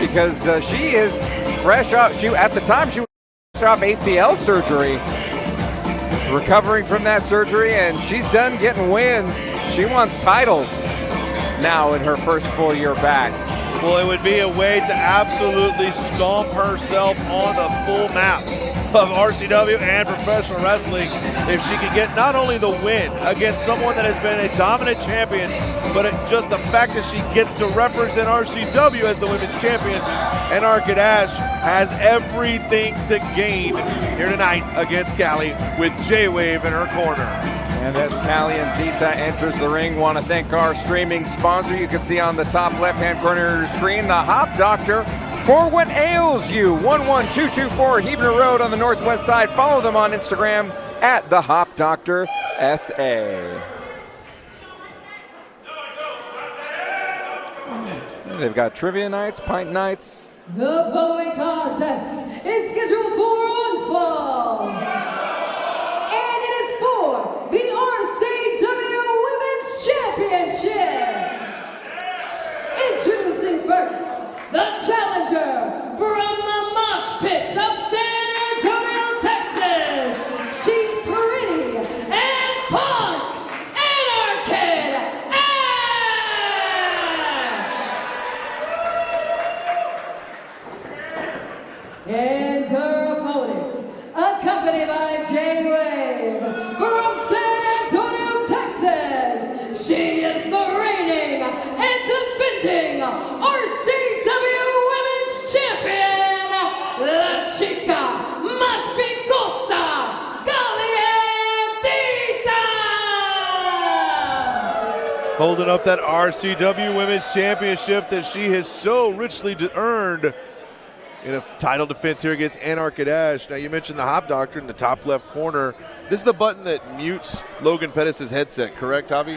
because she is fresh off. At the time she was fresh off ACL surgery, recovering from that surgery, and she's done getting wins. She wants titles now in her first full year back. Well, it would be a way to absolutely stomp herself on the full map of RCW and professional wrestling if she could get not only the win against someone that has been a dominant champion, but just the fact that she gets to represent RCW as the women's champion. Anarkid has everything to gain here tonight against Kali with J-Wave in her corner. And as Kalientita enters the ring, want to thank our streaming sponsor. You can see on the top left-hand corner of your screen, the Hop Doctor, for what ails you. 11224 Hebner Road on the northwest side. Follow them on Instagram at the Hop Doctor SA. They've got trivia nights, pint nights. The following contest is scheduled for one fall. And it is for the RCW Women's Championship. Introducing first, the challenger from the mosh pits of San Antonio, Texas. She's pretty and punk, Anarkid and her opponent, accompanied by J-Wave from San Antonio, Texas. She is the reigning and defending RCW Women's Champion, La Chica Más Picosa, Kalientita. Holding up that RCW Women's Championship that she has so richly earned in a title defense here against Anarkid Ash. Now, you mentioned the Hop Doctor in the top left corner. This is the button that mutes Logan Pettis' headset, correct, Javi?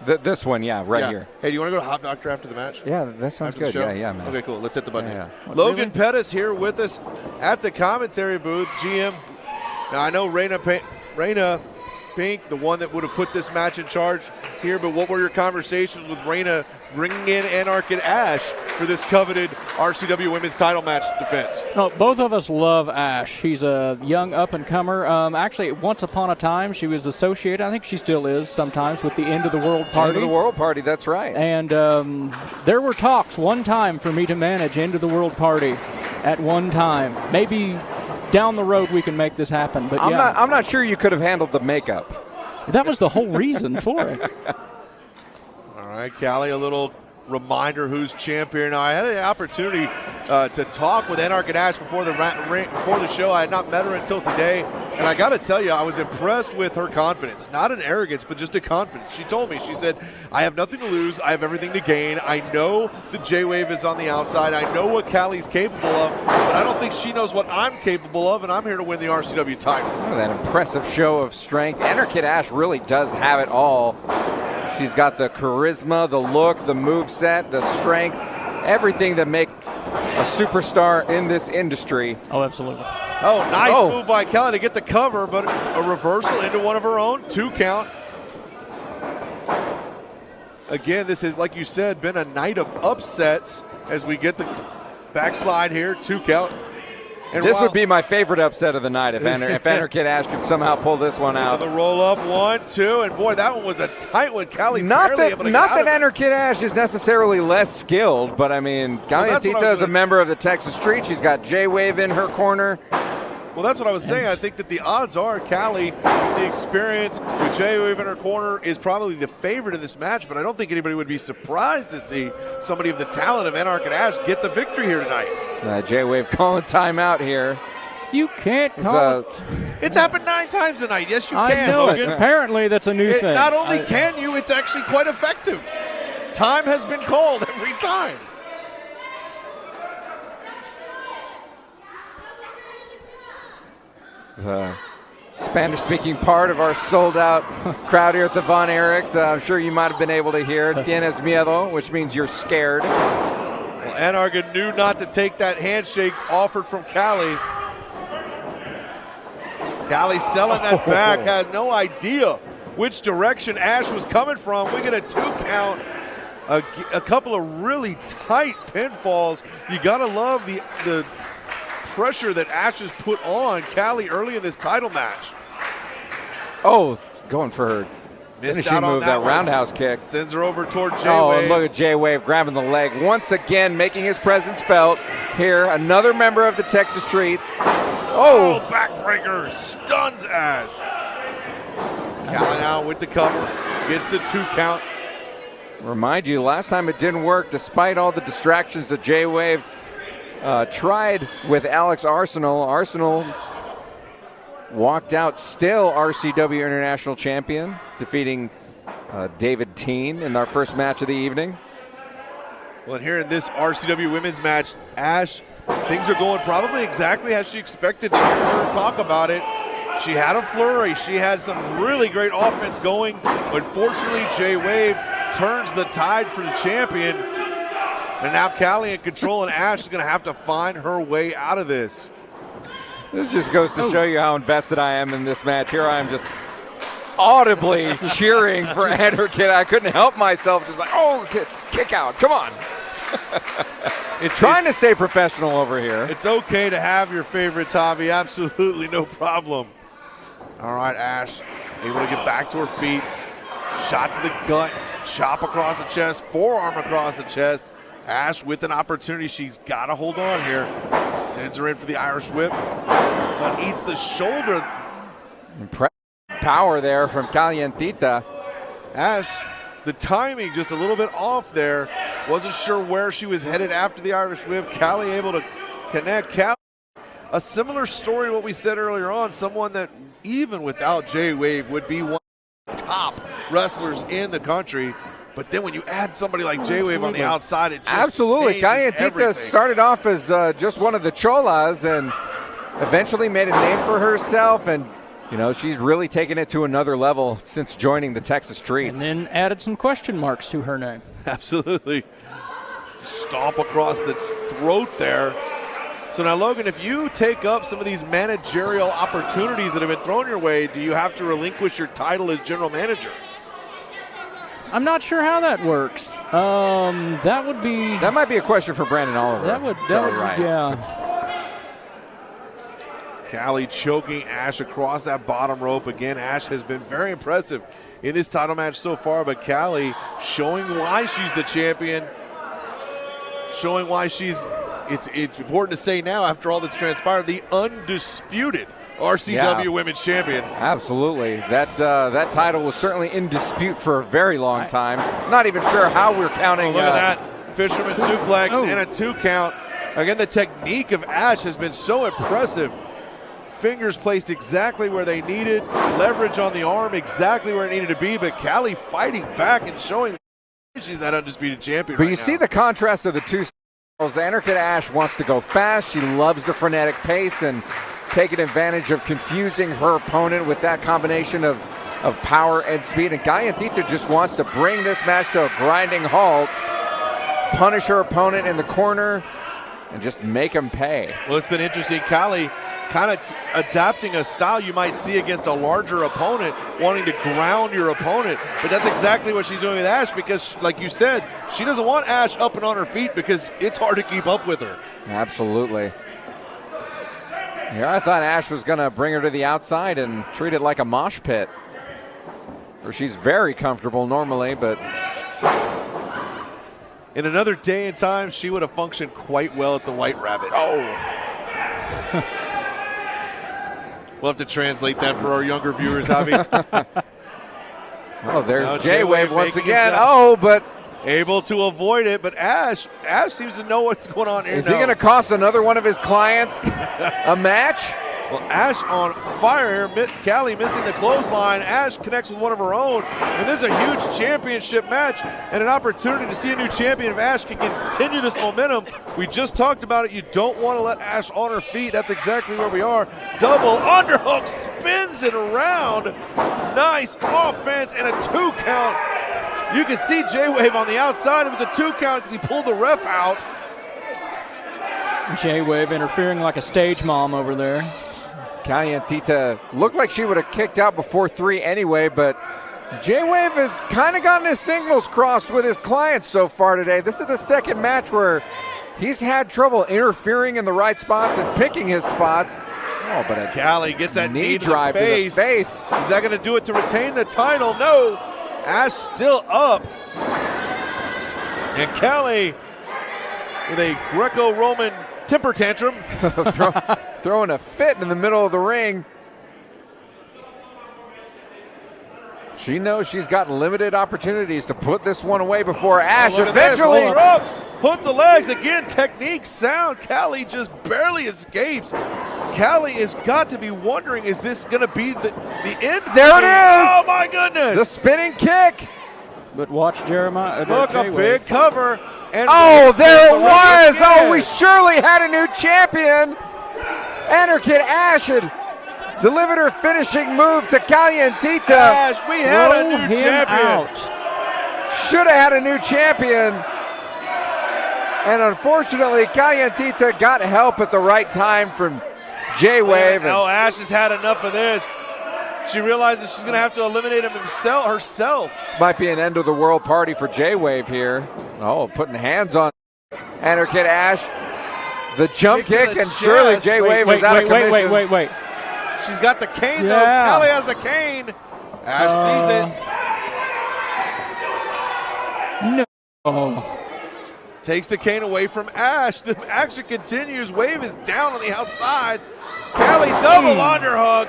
This one, yeah, right here. Hey, do you want to go to Hop Doctor after the match? Yeah, that sounds good. Yeah, man. Okay, cool. Let's hit the button. Yeah. Logan Pettis here with us at the commentary booth, GM. Now, I know Raina Pink, the one that would have put this match in charge here, but what were your conversations with Raina bringing in Anarkid Ash for this coveted RCW Women's title match defense? Oh, both of us love Ash. She's a young up-and-comer. Actually, once upon a time, she was associated, I think she still is sometimes, with the End of the World Party. End of the World Party, that's right. And there were talks one time for me to manage End of the World Party at one time. Maybe down the road we can make this happen, but I'm not sure you could have handled the makeup. That was the whole reason for it. All right, Callie, a little reminder who's champ here. Now, I had an opportunity to talk with Anarkid Ash before the show. I had not met her until today, and I got to tell you, I was impressed with her confidence. Not an arrogance, but just a confidence. She told me, she said, I have nothing to lose. I have everything to gain. I know the J-Wave is on the outside. I know what Callie's capable of, but I don't think she knows what I'm capable of, and I'm here to win the RCW title. Oh, that impressive show of strength. Anarkid Ash really does have it all. She's got the charisma, the look, the moveset, the strength, everything that make a superstar in this industry. Oh, absolutely. Oh, nice move by Kelly to get the cover, but a reversal into one of her own. 2 count. Again, this has, like you said, been a night of upsets as we get the backslide here. 2 count. And this would be my favorite upset of the night if Anarkid Ash could somehow pull this one out. The roll up, 1, 2, and boy, that one was a tight one. Callie not barely able to that get out Anarkid Ash is necessarily less skilled, but I mean, Kalientita is a member of the Texas Street. She's got J-Wave in her corner. Well, that's what I was saying. I think that the odds are Callie, the experience with J-Wave in her corner, is probably the favorite in this match, but I don't think anybody would be surprised to see somebody of the talent of Anarkid Ash get the victory here tonight. J-Wave calling timeout here. You can't call it. It's happened 9 times tonight. Yes, you I can, know Logan. it. Apparently, that's a new thing. Not only can you, it's actually quite effective. Time has been called every time. The Spanish-speaking part of our sold-out crowd here at the Von Erichs. I'm sure you might have been able to hear "Tienes miedo," which means you're scared. Well, Anarkid knew not to take that handshake offered from Callie. Callie selling that back, had no idea which direction Ash was coming from. We get a 2 count. A couple of really tight pinfalls. You got to love the pressure that Ash has put on Kali early in this title match. Oh, going for her Missed finishing out on move, that one. roundhouse kick. Sends her over toward J-Wave. Oh, and look at J-Wave grabbing the leg. Once again, making his presence felt here. Another member of the Texas Streets. Oh, backbreaker. Stuns Ash. Kali now with the cover. Gets the 2 count. Remind you, last time it didn't work despite all the distractions that J-Wave tried with Alex Arsenal. Arsenal walked out still RCW International Champion, defeating David Teen in our first match of the evening. Well, and here in this RCW women's match, Ash, things are going probably exactly as she expected. To hear her talk about it. She had a flurry. She had some really great offense going, but fortunately J-Wave turns the tide for the champion. And now Kali in control, and Ash is going to have to find her way out of this. This just goes to show you how invested I am in this match. Here I am just audibly cheering for Anarkid. I couldn't help myself, just like, oh, kick out, come on. Trying to stay professional over here. It's okay to have your favorites, Javi. Absolutely no problem. All right, Ash able to get back to her feet. Shot to the gut, chop across the chest, forearm across the chest. Ash with an opportunity. She's got to hold on here. Sends her in for the Irish whip, but eats the shoulder. Impressive power there from Kalientita. Ash, the timing just a little bit off there. Wasn't sure where she was headed after the Irish whip. Kali able to connect. Kali, a similar story to what we said earlier on. Someone that even without J-Wave would be one of the top wrestlers in the country. But then when you add somebody like J-Wave on the outside, it just absolutely. changes Kalientita everything. started off as just one of the cholas and eventually made a name for herself. And, you know, she's really taken it to another level since joining the Texas Streets. And then added some question marks to her name. Absolutely. Stomp across the throat there. So now, Logan, if you take up some of these managerial opportunities that have been thrown your way, do you have to relinquish your title as general manager? I'm not sure how that works. That might be a question for Brandon Oliver. Right. Yeah. Kali choking Ash across that bottom rope. Again, Ash has been very impressive in this title match so far, but Kali showing why she's the champion, showing why she's, it's important to say now after all that's transpired, the undisputed RCW Women's Champion. Absolutely. That title was certainly in dispute for a very long time. Not even sure how we're counting. Look at that. Fisherman suplex and a 2 count. Again, the technique of Ash has been so impressive. Fingers placed exactly where they needed. Leverage on the arm exactly where it needed to be. But Kali fighting back and showing she's that undisputed champion. But you see the contrast of the two styles. Anarkid Ash wants to go fast. She loves the frenetic pace and taking advantage of confusing her opponent with that combination of power and speed. And Kalientita just wants to bring this match to a grinding halt, punish her opponent in the corner, and just make him pay. Well, it's been interesting. Kali kind of adapting a style you might see against a larger opponent, wanting to ground your opponent. But that's exactly what she's doing with Ash because, like you said, she doesn't want Ash up and on her feet because it's hard to keep up with her. Absolutely. Yeah, I thought Ash was going to bring her to the outside and treat it like a mosh pit. Where she's very comfortable normally, but in another day and time, she would have functioned quite well at the White Rabbit. Oh. We'll have to translate that for our younger viewers, Javi. Oh, there's J-Wave once again. But able to avoid it. But Ash seems to know what's going on here. Is he going to cost another one of his clients a match? Well, Ash on fire here. Kali missing the clothesline. Ash connects with one of her own. And this is a huge championship match and an opportunity to see a new champion. If Ash can continue this momentum, we just talked about it. You don't want to let Ash on her feet. That's exactly where we are. Double underhook, spins it around. Nice offense and a 2 count. You can see J-Wave on the outside. It was a 2 count because he pulled the ref out. J-Wave interfering like a stage mom over there. Kalientita looked like she would have kicked out before 3 anyway, but J-Wave has kind of gotten his signals crossed with his clients so far today. This is the second match where he's had trouble interfering in the right spots and picking his spots. Oh, but a Kali gets that knee drive to the face. Is that going to do it to retain the title? No. Ash still up. And Kali with a Greco-Roman temper tantrum. Throwing a fit in the middle of the ring. She knows she's got limited opportunities to put this one away before Ash eventually. Hold her up. Put the legs again. Technique sound. Kali just barely escapes. Kali has got to be wondering, is this going to be the end? There it is. Oh my goodness. The spinning kick. But watch Jeremiah. Look, a big cover. And oh, there it was. Oh, we surely had a new champion. Anarkid Ash had delivered her finishing move to Kalientita. Ash, we had a new champion. Should have had a new champion. And unfortunately, Kalientita got help at the right time from J-Wave. Oh, Ash has had enough of this. She realizes she's going to have to eliminate him herself. This might be an end of the world party for J-Wave here. Oh, putting hands on Anarkid Ash. The jump kick, and surely J-Wave is out of commission. Wait. She's got the cane, though. Kali has the cane. Ash sees it. No. Takes the cane away from Ash. The action continues. Wave is down on the outside. Kali double underhook.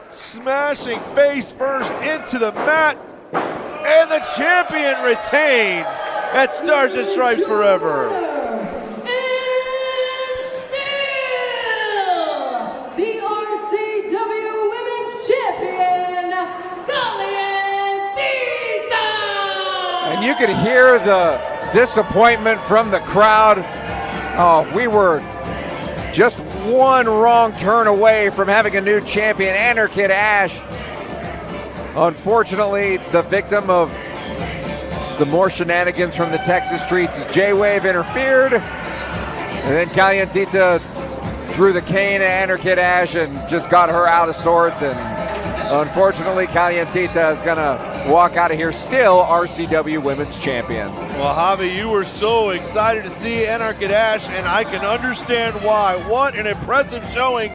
Smashing face first into the mat. And the champion retains at Stars and Stripes Forever. And still, the RCW Women's Champion, Kalientita. And you could hear the disappointment from the crowd. Oh, we were just one wrong turn away from having a new champion, Anarkid Ash. Unfortunately, the victim of the more shenanigans from the Texas streets as J-Wave interfered. And then Kalientita threw the cane at Anarkid Ash and just got her out of sorts. And unfortunately, Kalientita is going to walk out of here still RCW Women's Champion. Well, Javi, you were so excited to see Anarkid Ash, and I can understand why. What an impressive showing